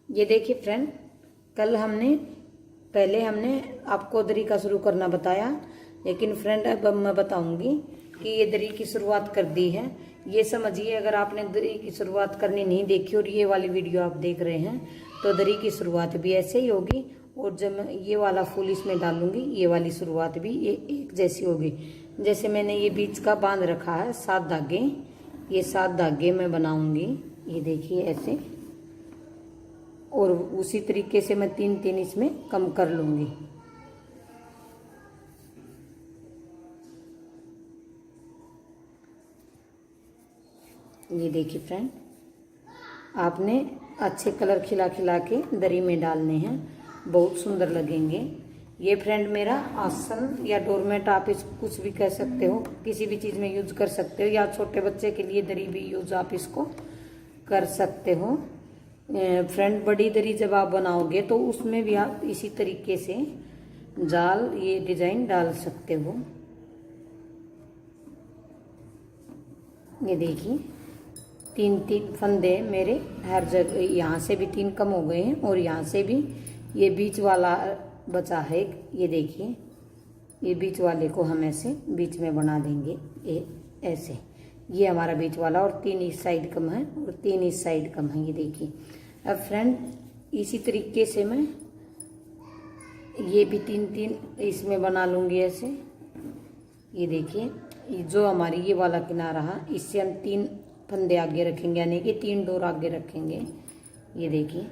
ये देखिए फ्रेंड, कल पहले हमने आपको दरी का शुरू करना बताया, लेकिन फ्रेंड अब मैं बताऊंगी कि ये दरी की शुरुआत कर दी है। ये समझिए, अगर आपने दरी की शुरुआत करनी नहीं देखी और ये वाली वीडियो आप देख रहे हैं तो दरी की शुरुआत भी ऐसे ही होगी, और जब मैं ये वाला फूल इसमें डालूंगी ये वाली शुरुआत भी ये एक जैसी होगी। जैसे मैंने ये बीच का बांध रखा है 7 धागे, ये 7 धागे मैं बनाऊंगी, ये देखिए ऐसे, और उसी तरीके से मैं 3-3 इसमें कम कर लूंगी। ये देखिए फ्रेंड, आपने अच्छे कलर खिला खिला के दरी में डालने हैं, बहुत सुंदर लगेंगे। ये फ्रेंड मेरा आसन या डोरमेट, आप इस कुछ भी कह सकते हो, किसी भी चीज़ में यूज कर सकते हो, या छोटे बच्चे के लिए दरी भी यूज आप इसको कर सकते हो। फ्रेंड बड़ी दरी जब आप बनाओगे तो उसमें भी आप इसी तरीके से जाल, ये डिजाइन डाल सकते हो। ये देखिए 3-3 फंदे मेरे हर जगह, यहाँ से भी 3 कम हो गए हैं और यहाँ से भी ये बीच वाला बचा है एक, ये देखिए, ये बीच वाले को हम ऐसे बीच में बना देंगे, ये ऐसे, ये हमारा बीच वाला, और 3 इस साइड कम है और 3 इस साइड कम है। ये देखिए, अब फ्रेंड इसी तरीके से मैं ये भी 3-3 इसमें बना लूँगी ऐसे। ये देखिए, ये जो हमारी ये वाला किनारा है, इससे हम 3 फंदे आगे रखेंगे, यानी कि 3 डोर आगे रखेंगे। ये देखिए,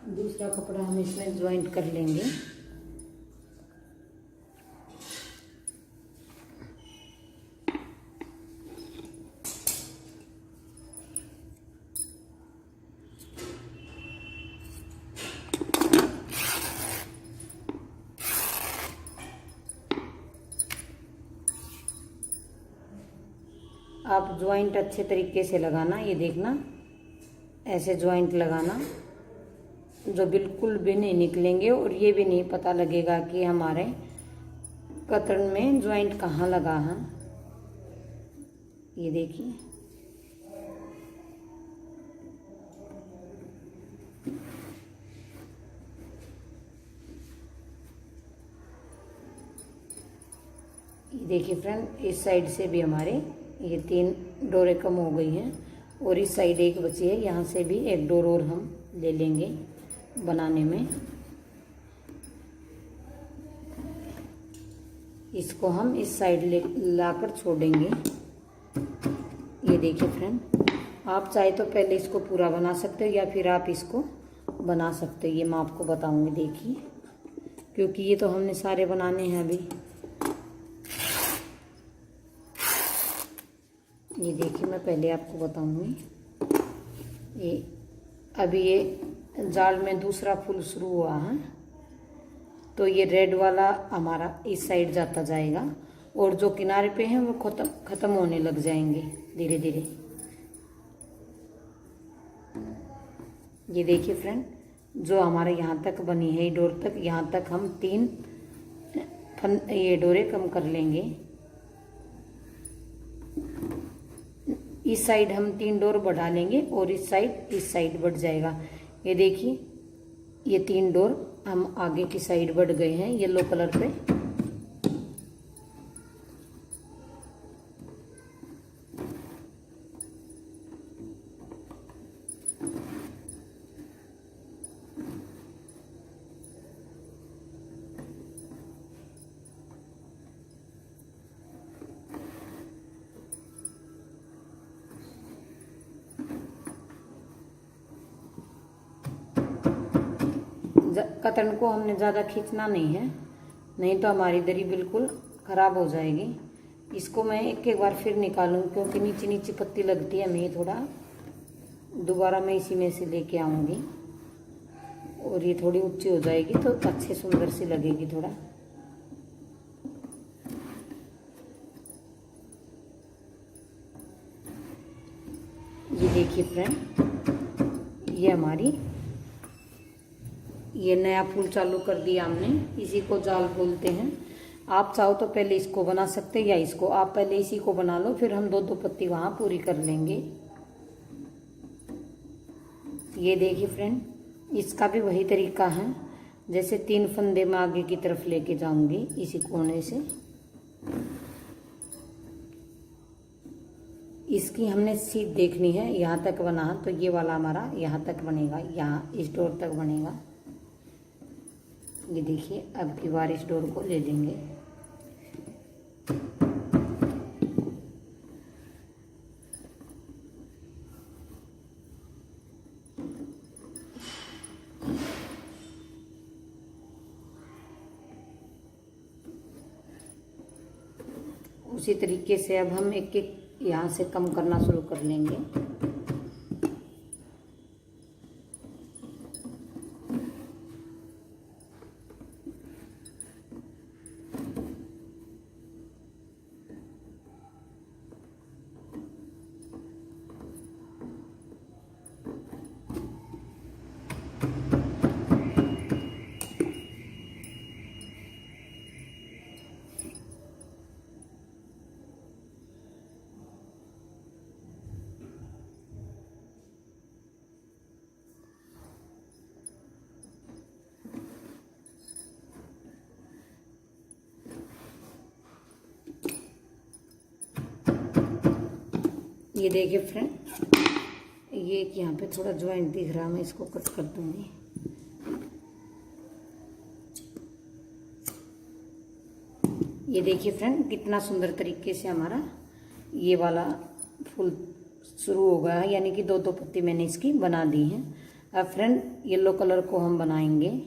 दूसरा कपड़ा हम इसमें ज्वाइंट कर लेंगे। आप ज्वाइंट अच्छे तरीके से लगाना, ये देखना ऐसे ज्वाइंट लगाना जो बिल्कुल भी नहीं निकलेंगे, और ये भी नहीं पता लगेगा कि हमारे कतरन में ज्वाइंट कहाँ लगा है। ये देखिए, ये देखिए फ्रेंड, इस साइड से भी हमारे ये 3 डोरें कम हो गई हैं, और इस साइड एक बची है, यहाँ से भी एक डोर और हम ले लेंगे बनाने में। इसको हम इस साइड लाकर छोड़ेंगे। ये देखिए फ्रेंड, आप चाहे तो पहले इसको पूरा बना सकते हो, या फिर आप इसको बना सकते हो, ये मैं आपको बताऊंगी। देखिए, क्योंकि ये तो हमने सारे बनाने हैं अभी। ये देखिए, मैं पहले आपको बताऊंगी। ये अभी ये जाल में दूसरा फूल शुरू हुआ है, तो ये रेड वाला हमारा इस साइड जाता जाएगा, और जो किनारे पे हैं वो खत्म होने लग जाएंगे धीरे धीरे। ये देखिए फ्रेंड, जो हमारे यहाँ तक बनी है डोर तक, यहाँ तक हम 3 ये डोरे कम कर लेंगे। इस साइड हम 3 डोर बढ़ा लेंगे, और इस साइड बढ़ जाएगा। ये देखिए, ये 3 डोर हम आगे की साइड बढ़ गए हैं येलो कलर पे। कतरन को हमने ज़्यादा खींचना नहीं है, नहीं तो हमारी दरी बिल्कुल ख़राब हो जाएगी। इसको मैं एक एक बार फिर निकालूँ, क्योंकि नीचे नीचे पत्ती लगती है। मैं थोड़ा दोबारा मैं इसी में से लेके आऊँगी और ये थोड़ी ऊंची हो जाएगी तो अच्छे सुंदर सी लगेगी थोड़ा। ये देखिए फ्रेंड, ये हमारी ये नया फूल चालू कर दिया हमने, इसी को जाल बोलते हैं। आप चाहो तो पहले इसको बना सकते हैं या इसको, आप पहले इसी को बना लो, फिर हम दो दो पत्ती वहाँ पूरी कर लेंगे। ये देखिए फ्रेंड, इसका भी वही तरीका है, जैसे 3 फंदे मैं आगे की तरफ लेके जाऊंगी इसी कोने से। इसकी हमने सीध देखनी है, यहाँ तक बना तो ये वाला हमारा यहाँ तक बनेगा, यहाँ इस डोर तक बनेगा। ये देखिए, अब की बार इस डोर को ले लेंगे। उसी तरीके से अब हम एक एक यहाँ से कम करना शुरू कर लेंगे। ये देखिए फ्रेंड, ये यहाँ पे थोड़ा ज्वाइंट दिख रहा है, मैं इसको कट कर दूंगी। ये देखिए फ्रेंड, कितना सुंदर तरीके से हमारा ये वाला फूल शुरू हो गया है, यानी कि दो दो पत्ती मैंने इसकी बना दी हैं। अब फ्रेंड, येलो कलर को हम बनाएंगे।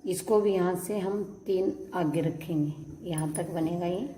इसको भी यहाँ से हम 3 आगे रखेंगे, यहाँ तक बनेगा ये।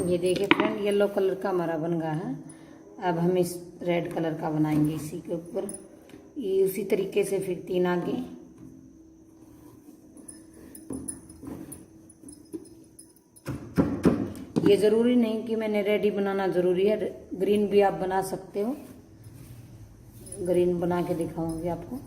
ये देखिए फ्रेंड, येलो कलर का हमारा बन गया है। अब हम इस रेड कलर का बनाएंगे इसी के ऊपर। ये उसी तरीके से फिर 3 आगे। ये ज़रूरी नहीं कि मैंने रेड ही बनाना ज़रूरी है, ग्रीन भी आप बना सकते हो। ग्रीन बना के दिखाऊंगी आपको।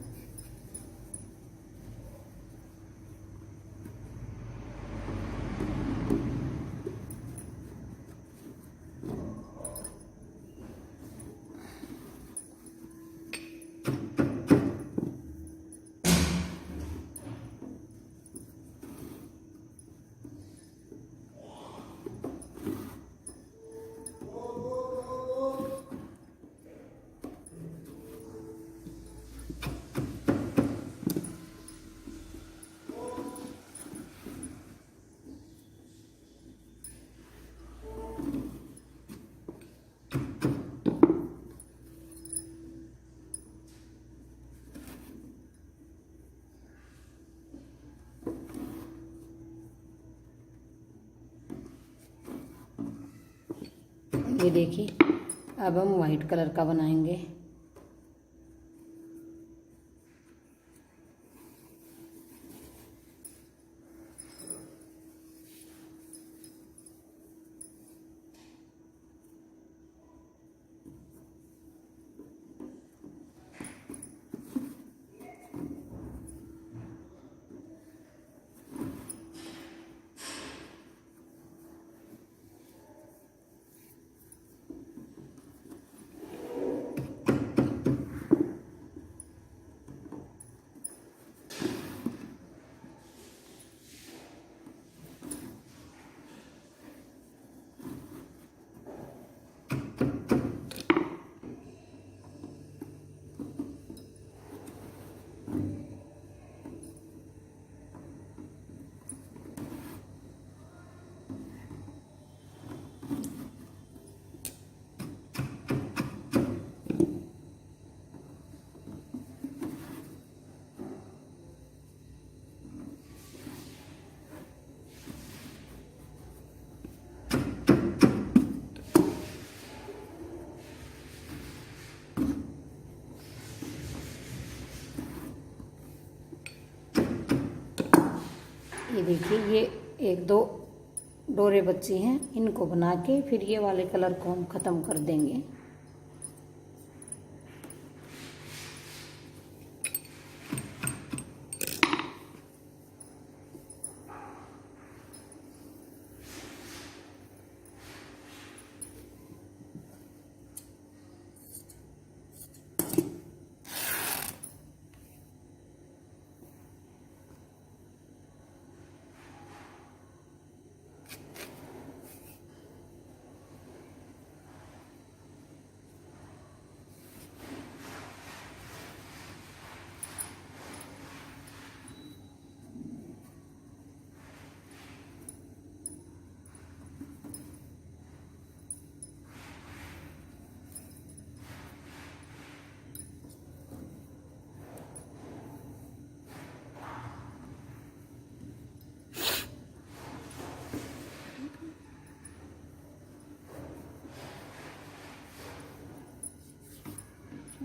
ये देखिए, अब हम वाइट कलर का बनाएंगे। ये देखिए, ये एक दो डोरे बच्ची हैं, इनको बना के फिर ये वाले कलर को हम ख़त्म कर देंगे।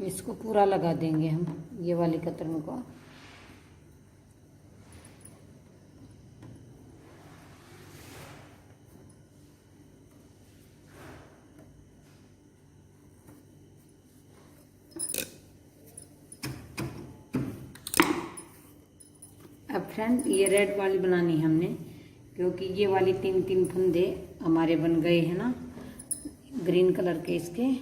इसको पूरा लगा देंगे हम, ये वाली कतरन को। अब फ्रेंड, ये रेड वाली बनानी है हमने, क्योंकि ये वाली 3-3 फंदे हमारे बन गए हैं ना, ग्रीन कलर के इसके।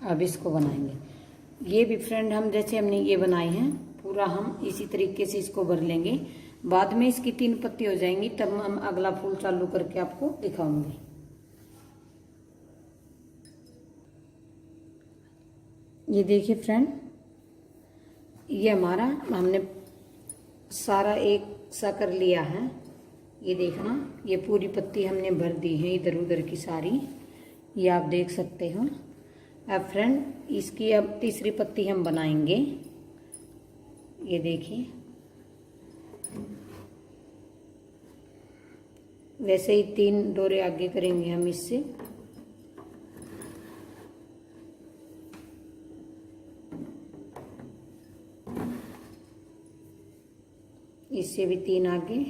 अब इसको बनाएंगे। ये भी फ्रेंड हम जैसे हमने ये बनाए हैं, पूरा हम इसी तरीके से इसको भर लेंगे। बाद में इसकी 3 पत्ती हो जाएंगी, तब हम अगला फूल चालू करके आपको दिखाऊंगी। ये देखिए फ्रेंड, ये हमारा हमने सारा एक सा कर लिया है। ये देखना, ये पूरी पत्ती हमने भर दी है इधर उधर की सारी, ये आप देख सकते हो। अब फ्रेंड, इसकी अब तीसरी पत्ती हम बनाएंगे। ये देखिए, वैसे ही 3 डोरे आगे करेंगे हम इससे। इससे भी 3 आगे।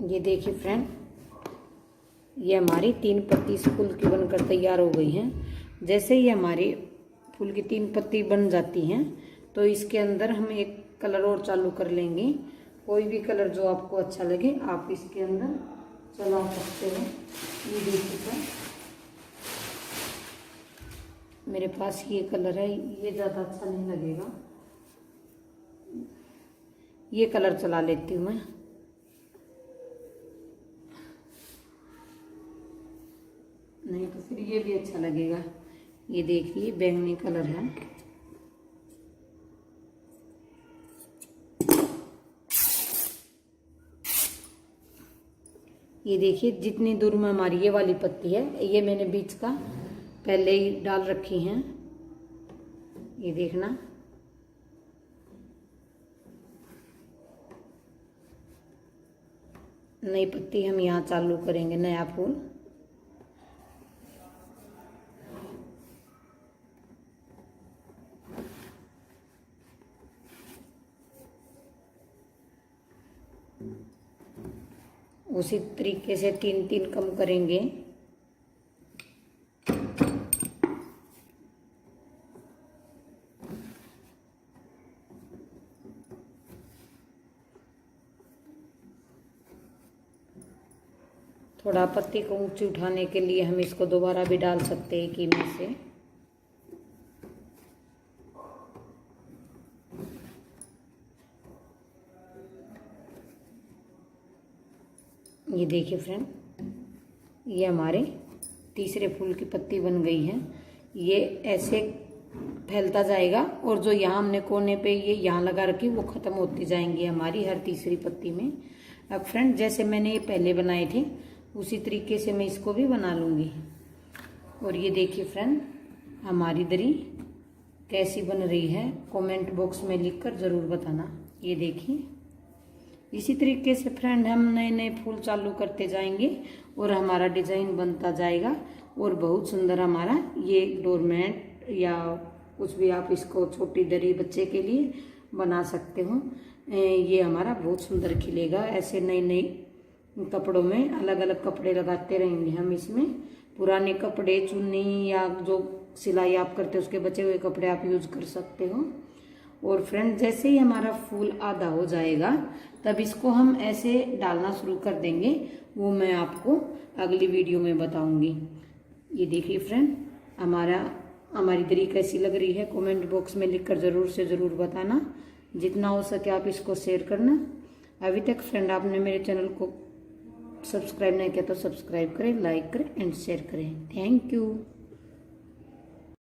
ये देखिए फ्रेंड, ये हमारी 3 पत्ती इस फूल की बनकर तैयार हो गई हैं। जैसे ही हमारी फूल की 3 पत्ती बन जाती हैं तो इसके अंदर हम एक कलर और चालू कर लेंगे। कोई भी कलर जो आपको अच्छा लगे आप इसके अंदर चला सकते हो। ये देखिए मेरे पास ये कलर है, ये ज़्यादा अच्छा नहीं लगेगा, ये कलर चला लेती हूँ मैं। नहीं तो फिर ये भी अच्छा लगेगा। ये देखिए बैंगनी कलर है। ये देखिए जितनी दूर में हमारी ये वाली पत्ती है, ये मैंने बीच का पहले ही डाल रखी हैं। ये देखना, नई पत्ती हम यहाँ चालू करेंगे, नया फूल। उसी तरीके से 3-3 कम करेंगे। थोड़ा पत्ती को ऊंची उठाने के लिए हम इसको दोबारा भी डाल सकते हैं कि में से। ये देखिए फ्रेंड, ये हमारे तीसरे फूल की पत्ती बन गई है। ये ऐसे फैलता जाएगा और जो यहाँ हमने कोने पे ये यहाँ लगा रखी वो ख़त्म होती जाएंगी हमारी हर तीसरी पत्ती में। अब फ्रेंड जैसे मैंने ये पहले बनाए थे उसी तरीके से मैं इसको भी बना लूँगी। और ये देखिए फ्रेंड, हमारी दरी कैसी बन रही है कमेंट बॉक्स में लिखकर ज़रूर बताना। ये देखिए इसी तरीके से फ्रेंड हम नए नए फूल चालू करते जाएंगे और हमारा डिज़ाइन बनता जाएगा और बहुत सुंदर हमारा ये डोरमेट या कुछ भी आप इसको छोटी दरी बच्चे के लिए बना सकते हो। ये हमारा बहुत सुंदर खिलेगा। ऐसे नए नए कपड़ों में अलग अलग कपड़े लगाते रहेंगे हम इसमें। पुराने कपड़े, चुन्नी या जो सिलाई आप करते हो उसके बचे हुए कपड़े आप यूज कर सकते हो। और फ्रेंड जैसे ही हमारा फूल आधा हो जाएगा तब इसको हम ऐसे डालना शुरू कर देंगे, वो मैं आपको अगली वीडियो में बताऊंगी। ये देखिए फ्रेंड, हमारी दरी कैसी लग रही है कमेंट बॉक्स में लिखकर ज़रूर से ज़रूर बताना। जितना हो सके आप इसको शेयर करना। अभी तक फ्रेंड आपने मेरे चैनल को सब्सक्राइब नहीं किया तो सब्सक्राइब करें, लाइक करें एंड शेयर करें। Thank you.